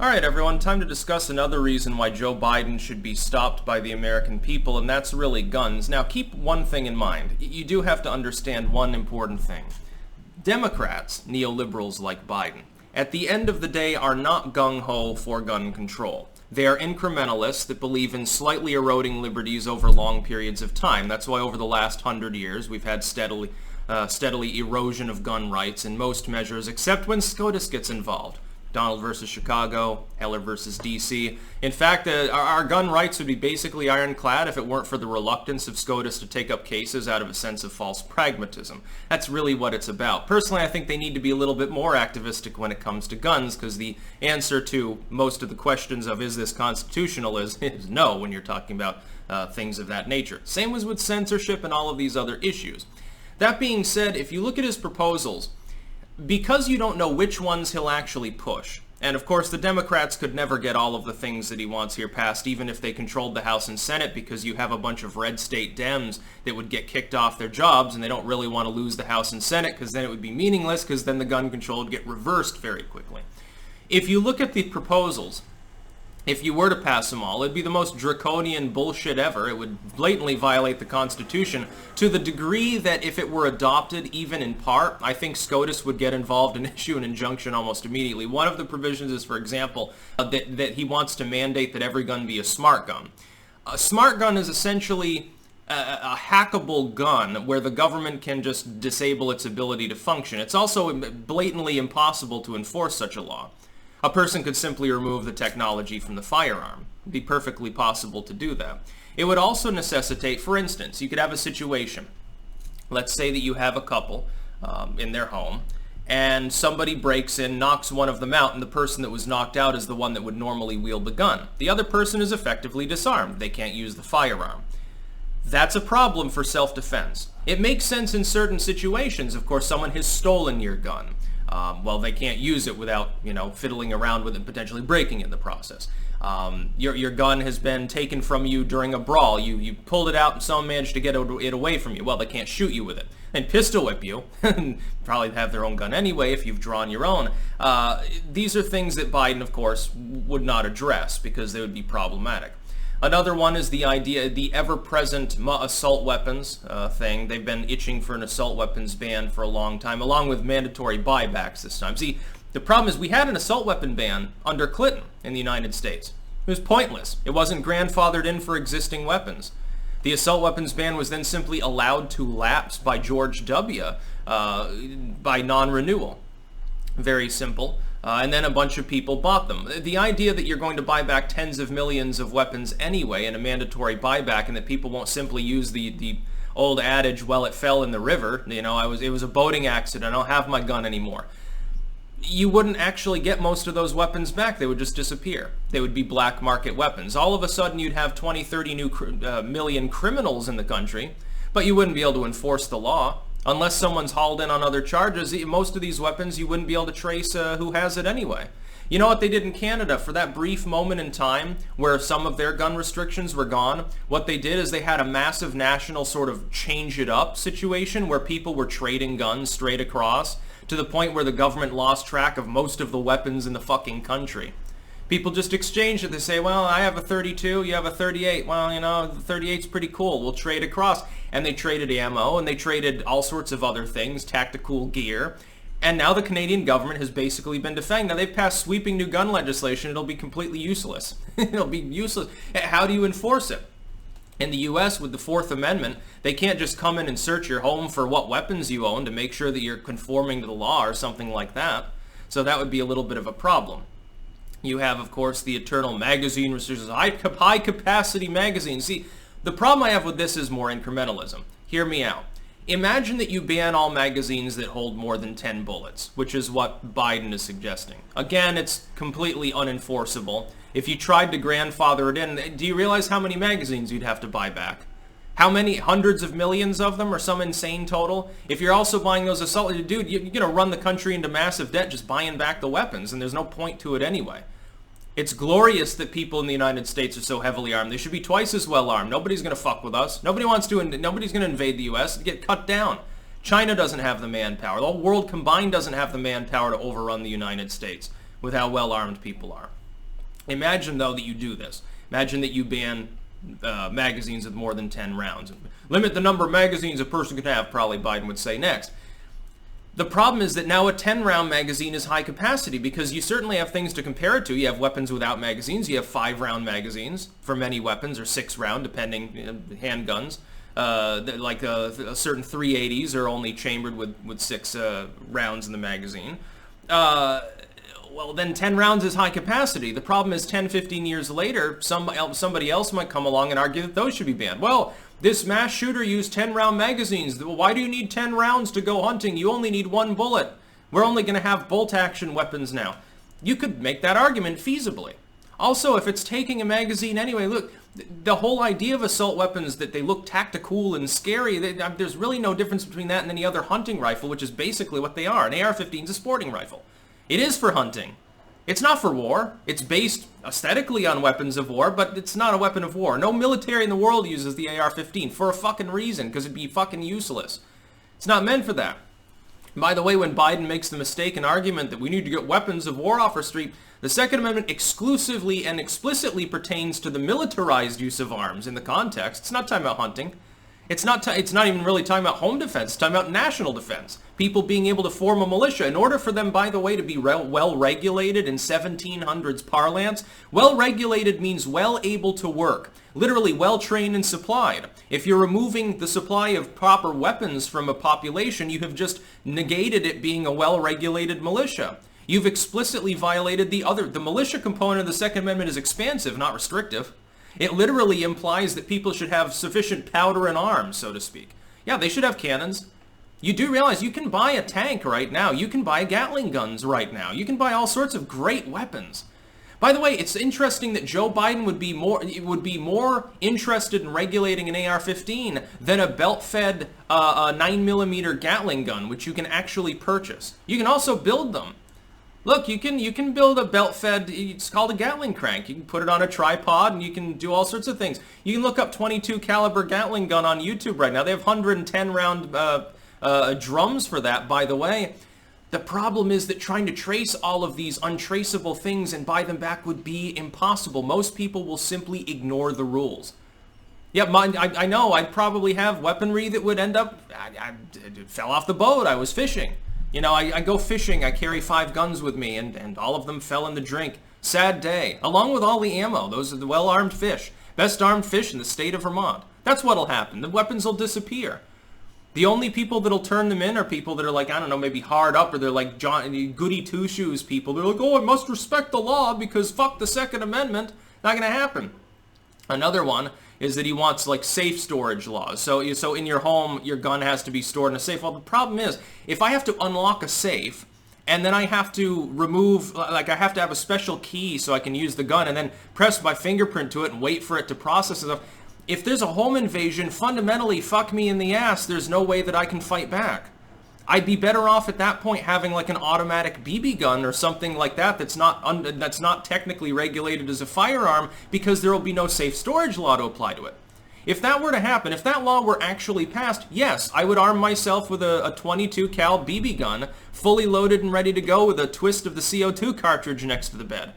Alright everyone, time to discuss another reason why Joe Biden should be stopped by the American people, and that's really guns. Now keep one thing in mind. You do have to understand one important thing. Democrats, neoliberals like Biden, at the end of the day are not gung-ho for gun control. They are incrementalists that believe in slightly eroding liberties over long periods of time. That's why over the last 100 years we've had steadily erosion of gun rights in most measures, except when SCOTUS gets involved. Donald versus Chicago, Heller versus DC. In fact, our gun rights would be basically ironclad if it weren't for the reluctance of SCOTUS to take up cases out of a sense of false pragmatism. That's really what it's about. Personally, I think they need to be a little bit more activistic when it comes to guns, because the answer to most of the questions of is this constitutional is no when you're talking about things of that nature. Same was with censorship and all of these other issues. That being said, if you look at his proposals, because you don't know which ones he'll actually push, and of course the Democrats could never get all of the things that he wants here passed, even if they controlled the House and Senate, because you have a bunch of red state Dems that would get kicked off their jobs, and they don't really want to lose the House and Senate, because then it would be meaningless, because then the gun control would get reversed very quickly. If you look at the proposals, if you were to pass them all, it'd be the most draconian bullshit ever. It would blatantly violate the Constitution to the degree that if it were adopted, even in part, I think SCOTUS would get involved and issue an injunction almost immediately. One of the provisions is, for example, that he wants to mandate that every gun be a smart gun. A smart gun is essentially a hackable gun where the government can just disable its ability to function. It's also blatantly impossible to enforce such a law. A person could simply remove the technology from the firearm. It'd be perfectly possible to do that. It would also necessitate, for instance, you could have a situation. Let's say that you have a couple in their home, and somebody breaks in, knocks one of them out, and the person that was knocked out is the one that would normally wield the gun. The other person is effectively disarmed. They can't use the firearm. That's a problem for self-defense. It makes sense in certain situations. Of course, someone has stolen your gun. Well, they can't use it without, fiddling around with it and potentially breaking it in the process. Your gun has been taken from you during a brawl. You pulled it out and someone managed to get it away from you. Well, they can't shoot you with it. And pistol whip you. Probably have their own gun anyway if you've drawn your own. These are things that Biden, of course, would not address because they would be problematic. Another one is the idea, the ever-present assault weapons thing. They've been itching for an assault weapons ban for a long time, along with mandatory buybacks this time. See, the problem is we had an assault weapon ban under Clinton in the United States. It was pointless. It wasn't grandfathered in for existing weapons. The assault weapons ban was then simply allowed to lapse by George W. By non-renewal. Very simple. And then a bunch of people bought them. The idea that you're going to buy back tens of millions of weapons anyway in a mandatory buyback, and that people won't simply use the old adage, well, it fell in the river, it was a boating accident, I don't have my gun anymore. You wouldn't actually get most of those weapons back. They would just disappear. They would be black market weapons. All of a sudden you'd have 20, 30 million criminals in the country, but you wouldn't be able to enforce the law. Unless someone's hauled in on other charges, most of these weapons you wouldn't be able to trace who has it anyway. You know what they did in Canada for that brief moment in time where some of their gun restrictions were gone? What they did is they had a massive national sort of change it up situation where people were trading guns straight across to the point where the government lost track of most of the weapons in the fucking country. People just exchange it. They say, well, I have a 32, you have a 38. Well, the 38's pretty cool. We'll trade across. And they traded ammo, and they traded all sorts of other things, tactical gear. And now the Canadian government has basically been defanged. Now, they've passed sweeping new gun legislation. It'll be completely useless. It'll be useless. How do you enforce it? In the U.S., with the Fourth Amendment, they can't just come in and search your home for what weapons you own to make sure that you're conforming to the law or something like that. So that would be a little bit of a problem. You have, of course, the eternal magazine restrictions, high-capacity magazines. See, the problem I have with this is more incrementalism. Hear me out. Imagine that you ban all magazines that hold more than 10 bullets, which is what Biden is suggesting. Again, it's completely unenforceable. If you tried to grandfather it in, do you realize how many magazines you'd have to buy back? How many? Hundreds of millions of them, or some insane total? If you're also buying those assault, dude, you're going to run the country into massive debt just buying back the weapons, and there's no point to it anyway. It's glorious that people in the United States are so heavily armed. They should be twice as well armed. Nobody's going to fuck with us. Nobody's going to invade the U.S. and get cut down. China doesn't have the manpower. The whole world combined doesn't have the manpower to overrun the United States with how well armed people are. Imagine, though, that you do this. Imagine that you ban magazines with more than 10 rounds. Limit the number of magazines a person can have, probably Biden would say next. The problem is that now a 10-round magazine is high capacity because you certainly have things to compare it to. You have weapons without magazines. You have 5-round magazines for many weapons, or 6-round, depending, handguns. Like certain 380s are only chambered with 6 rounds in the magazine. Well, then 10 rounds is high capacity. The problem is 10, 15 years later, somebody else might come along and argue that those should be banned. Well, this mass shooter used 10-round magazines. Why do you need 10 rounds to go hunting? You only need 1 bullet. We're only going to have bolt-action weapons now. You could make that argument feasibly. Also, if it's taking a magazine anyway, look, the whole idea of assault weapons, that they look tactical and scary, there's really no difference between that and any other hunting rifle, which is basically what they are. An AR-15 is a sporting rifle. It is for hunting. It's not for war. It's based aesthetically on weapons of war, but it's not a weapon of war. No military in the world uses the AR-15 for a fucking reason, because it'd be fucking useless. It's not meant for that. By the way, when Biden makes the mistaken argument that we need to get weapons of war off our street, the Second Amendment exclusively and explicitly pertains to the militarized use of arms in the context. It's not talking about hunting. It's not even really talking about home defense. It's talking about national defense. People being able to form a militia. In order for them, by the way, to be well-regulated in 1700s parlance, well-regulated means well able to work. Literally well-trained and supplied. If you're removing the supply of proper weapons from a population, you have just negated it being a well-regulated militia. You've explicitly violated the militia component of the Second Amendment is expansive, not restrictive. It literally implies that people should have sufficient powder and arms, so to speak. Yeah, they should have cannons. You do realize you can buy a tank right now. You can buy Gatling guns right now. You can buy all sorts of great weapons. By the way, it's interesting that Joe Biden would be more interested in regulating an AR-15 than a belt-fed 9mm Gatling gun, which you can actually purchase. You can also build them. Look, you can build a belt-fed, it's called a Gatling crank. You can put it on a tripod and you can do all sorts of things. You can look up 22 caliber Gatling gun on YouTube right now. They have 110 round drums for that, by the way. The problem is that trying to trace all of these untraceable things and buy them back would be impossible. Most people will simply ignore the rules. Yeah, I know, I'd probably have weaponry that would end up, it fell off the boat, I was fishing. You know, I go fishing, I carry 5 guns with me, and all of them fell in the drink. Sad day. Along with all the ammo. Those are the well-armed fish. Best armed fish in the state of Vermont. That's what'll happen. The weapons will disappear. The only people that'll turn them in are people that are like, I don't know, maybe hard up, or they're like goody two-shoes people. They're like, oh, I must respect the law because fuck the Second Amendment. Not gonna happen. Another one is that he wants like safe storage laws. So in your home, your gun has to be stored in a safe. Well, the problem is, if I have to unlock a safe, and then I have to remove, like I have to have a special key so I can use the gun, and then press my fingerprint to it and wait for it to process it. If there's a home invasion, fundamentally, fuck me in the ass, there's no way that I can fight back. I'd be better off at that point having like an automatic BB gun or something like that that's not technically regulated as a firearm, because there will be no safe storage law to apply to it. If that were to happen, if that law were actually passed, yes, I would arm myself with a 22 cal BB gun, fully loaded and ready to go with a twist of the CO2 cartridge next to the bed.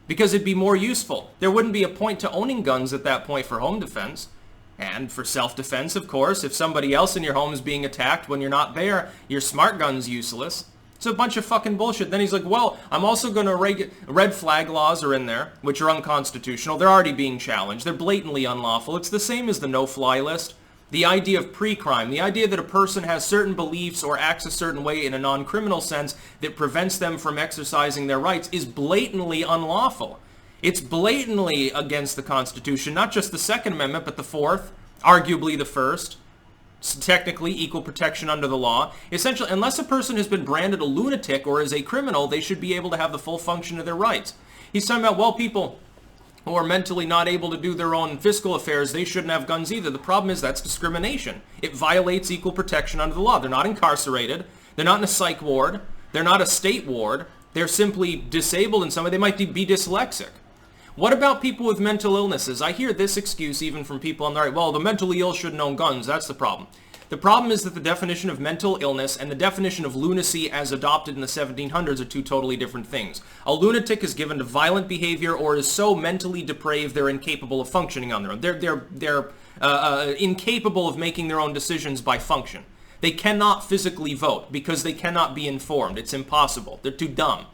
Because it'd be more useful. There wouldn't be a point to owning guns at that point for home defense. And for self-defense, of course, if somebody else in your home is being attacked when you're not there, your smart gun's useless. It's a bunch of fucking bullshit. Then he's like, well, I'm also going to red flag laws are in there, which are unconstitutional. They're already being challenged. They're blatantly unlawful. It's the same as the no-fly list. The idea of pre-crime, the idea that a person has certain beliefs or acts a certain way in a non-criminal sense that prevents them from exercising their rights is blatantly unlawful. It's blatantly against the Constitution, not just the Second Amendment, but the Fourth, arguably the First. It's technically equal protection under the law. Essentially, unless a person has been branded a lunatic or is a criminal, they should be able to have the full function of their rights. He's talking about, well, people who are mentally not able to do their own fiscal affairs, they shouldn't have guns either. The problem is that's discrimination. It violates equal protection under the law. They're not incarcerated. They're not in a psych ward. They're not a state ward. They're simply disabled in some way. They might be dyslexic. What about people with mental illnesses? I hear this excuse even from people on the right. Well, the mentally ill shouldn't own guns. That's the problem. The problem is that the definition of mental illness and the definition of lunacy as adopted in the 1700s are two totally different things. A lunatic is given to violent behavior or is so mentally depraved they're incapable of functioning on their own. They're incapable of making their own decisions by function. They cannot physically vote because they cannot be informed. It's impossible. They're too dumb.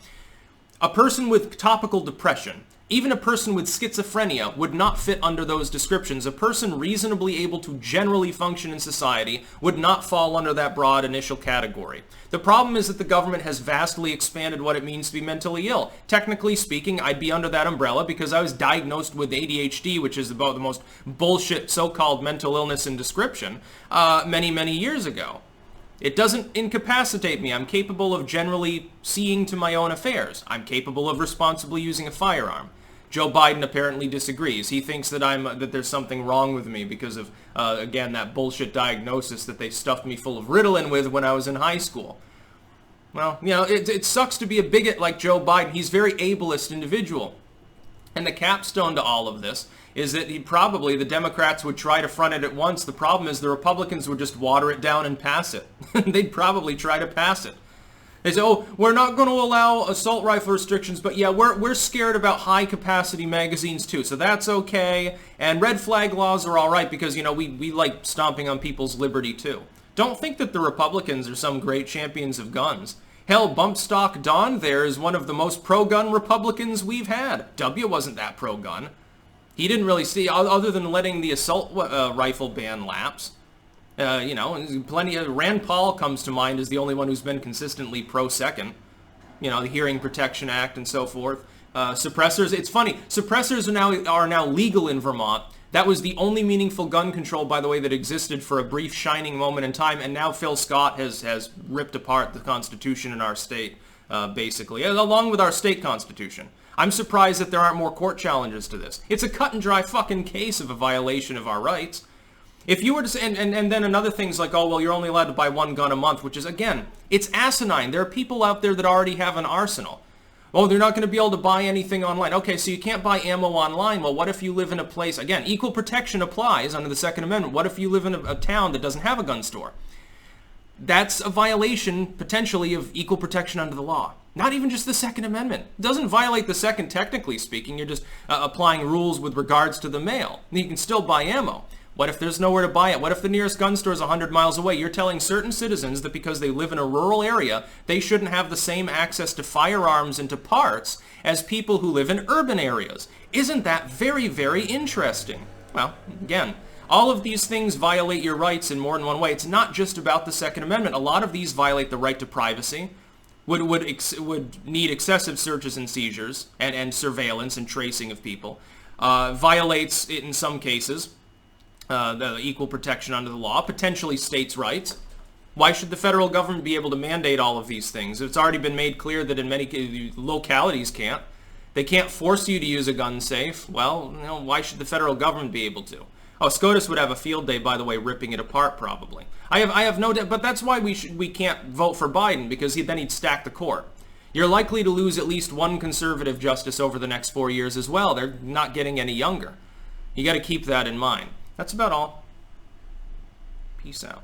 A person with topical depression, even a person with schizophrenia, would not fit under those descriptions. A person reasonably able to generally function in society would not fall under that broad initial category. The problem is that the government has vastly expanded what it means to be mentally ill. Technically speaking, I'd be under that umbrella because I was diagnosed with ADHD, which is about the most bullshit so-called mental illness in description, many, many years ago. It doesn't incapacitate me. I'm capable of generally seeing to my own affairs. I'm capable of responsibly using a firearm. Joe Biden apparently disagrees. He thinks that that there's something wrong with me because of, again, that bullshit diagnosis that they stuffed me full of Ritalin with when I was in high school. Well, you know, it sucks to be a bigot like Joe Biden. He's a very ableist individual. And the capstone to all of this is that the Democrats would try to front it at once. The problem is the Republicans would just water it down and pass it. They'd probably try to pass it. They say, oh, we're not going to allow assault rifle restrictions, but yeah, we're scared about high-capacity magazines too, so that's okay. And red flag laws are all right because, you know, we like stomping on people's liberty too. Don't think that the Republicans are some great champions of guns. Hell, Bump Stock Don there is one of the most pro-gun Republicans we've had. W wasn't that pro-gun. He didn't really see, other than letting the assault rifle ban lapse. You know, plenty of, Rand Paul comes to mind as the only one who's been consistently pro-second. You know, the Hearing Protection Act and so forth. Suppressors, it's funny, suppressors are now legal in Vermont. That was the only meaningful gun control, by the way, that existed for a brief shining moment in time, and now Phil Scott has ripped apart the Constitution in our state, basically, along with our state Constitution. I'm surprised that there aren't more court challenges to this. It's a cut and dry fucking case of a violation of our rights. If you were to say, and then another thing's like, oh, well, you're only allowed to buy one gun a month, which is, again, it's asinine. There are people out there that already have an arsenal. Oh, they're not going to be able to buy anything online. Okay, so you can't buy ammo online. Well, what if you live in a place, again, equal protection applies under the Second Amendment. What if you live in a town that doesn't have a gun store? That's a violation, potentially, of equal protection under the law. Not even just the Second Amendment. It doesn't violate the Second, technically speaking. You're just applying rules with regards to the mail. You can still buy ammo. What if there's nowhere to buy it? What if the nearest gun store is 100 miles away? You're telling certain citizens that because they live in a rural area, they shouldn't have the same access to firearms and to parts as people who live in urban areas. Isn't that very, very interesting? Well, again, all of these things violate your rights in more than one way. It's not just about the Second Amendment. A lot of these violate the right to privacy, would need excessive searches and seizures and surveillance and tracing of people. Violates, in some cases, the equal protection under the law, potentially states' rights. Why should the federal government be able to mandate all of these things? It's already been made clear that in many localities can't. They can't force you to use a gun safe. Well, you know, why should the federal government be able to? Oh, SCOTUS would have a field day, by the way, ripping it apart, probably. I have no doubt, but that's why we can't vote for Biden, because then he'd stack the court. You're likely to lose at least one conservative justice over the next 4 years as well. They're not getting any younger. You got to keep that in mind. That's about all. Peace out.